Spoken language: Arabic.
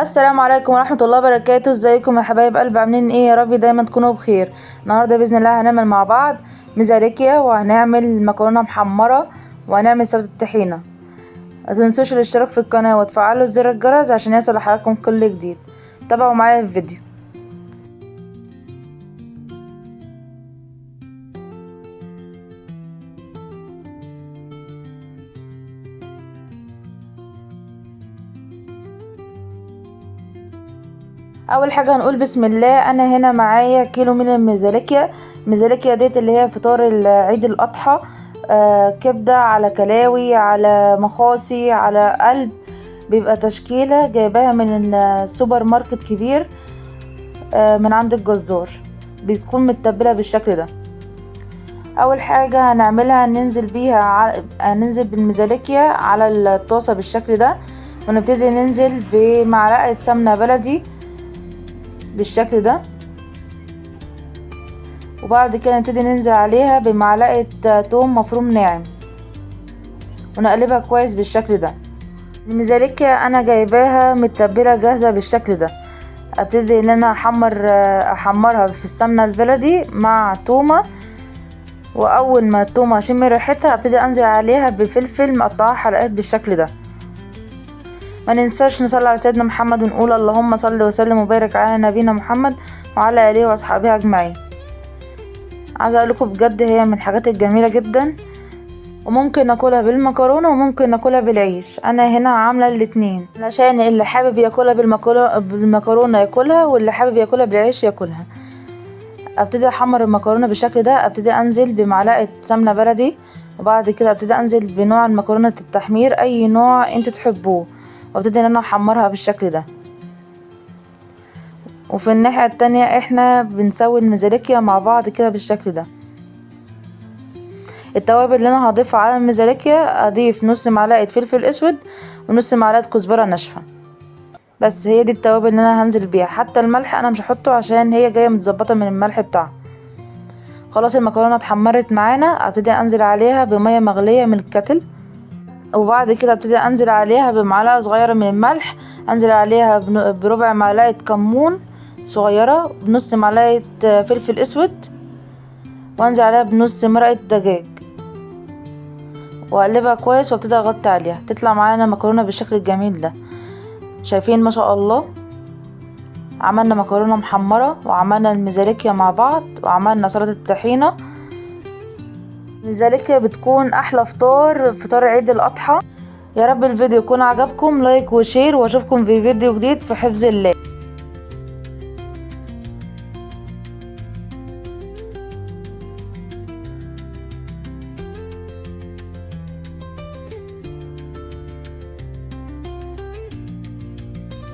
السلام عليكم ورحمة الله وبركاته. ازيكم يا حبايب قلب؟ عاملين ايه؟ يا رب دايما تكونوا بخير. النهارده باذن الله هنعمل مع بعض مزاريكيا، وهنعمل مكرونه محمره، وهنعمل سلطه الطحينه. متنسوش الاشتراك في القناه وتفعلوا زر الجرس عشان يصل لحضراتكم كل جديد. تابعوا معايا الفيديو. اول حاجه هنقول بسم الله. انا هنا معايا كيلو من المزاليكيا ديت اللي هي فطار عيد الاضحى. كبده على كلاوي على مخاصي على قلب، بيبقى تشكيله جايباها من السوبر ماركت كبير، من عند الجزار، بتكون متبله بالشكل ده. اول حاجه هنعملها هننزل بالمزاليكيا على الطاسه بالشكل ده، ونبتدي ننزل بمعلقه سمنه بلدي بالشكل ده، وبعد كده نبتدي ننزل عليها بمعلقه توم مفروم ناعم، ونقلبها كويس بالشكل ده. المزاليكيا انا جايباها متبله جاهزه بالشكل ده. ابتدي ان انا احمرها في السمنه البلدي مع تومه، واول ما التومه اشم ريحتها ابتدي انزل عليها بفلفل مقطعه حلقات بالشكل ده. ما ننساش نصلي على سيدنا محمد ونقول اللهم صل وسلم وبارك على نبينا محمد وعلى اله واصحابه اجمعين. عايزه اقول لكم بجد هي من الحاجات الجميله جدا، وممكن ناكلها بالمكرونه وممكن ناكلها بالعيش. انا هنا عامله الاتنين علشان اللي حابب ياكلها بالمكرونه ياكلها، واللي حابب ياكلها بالعيش ياكلها. ابتدي احمر المكرونه بالشكل ده، ابتدي انزل بمعلقه سمنه بلدي، وبعد كده ابتدي انزل بنوع المكرونه التحمير اي نوع انت تحبوه، وابتدي ان انا احمرها بالشكل ده. وفي الناحيه التانية احنا بنسوي المزاليكيا مع بعض كده بالشكل ده. التوابل اللي انا هضيفها على المزاليكيا، اضيف نص معلقه فلفل اسود ونص معلقه كزبره ناشفه، بس هي دي التوابل اللي انا هنزل بيها. حتى الملح انا مش هحطه عشان هي جايه متظبطه من الملح بتاعها. خلاص المكرونه اتحمرت معانا، ابتدي انزل عليها بميه مغليه من الكتل، وبعد كده ابتدي انزل عليها بمعلقه صغيره من الملح، انزل عليها بربع معلقه كمون صغيره، بنص معلقه فلفل اسود، وانزل عليها بنص مرقه دجاج، واقلبها كويس وابتدي اغطي عليها. تطلع معانا مكرونه بالشكل الجميل ده. شايفين ما شاء الله؟ عملنا مكرونه محمره، وعملنا المزاليكيا مع بعض، وعملنا سلطه الطحينه. المزاليكيا بتكون احلى فطار عيد الاضحى. يا رب الفيديو يكون عجبكم. لايك وشير، واشوفكم في فيديو جديد في حفظ الله.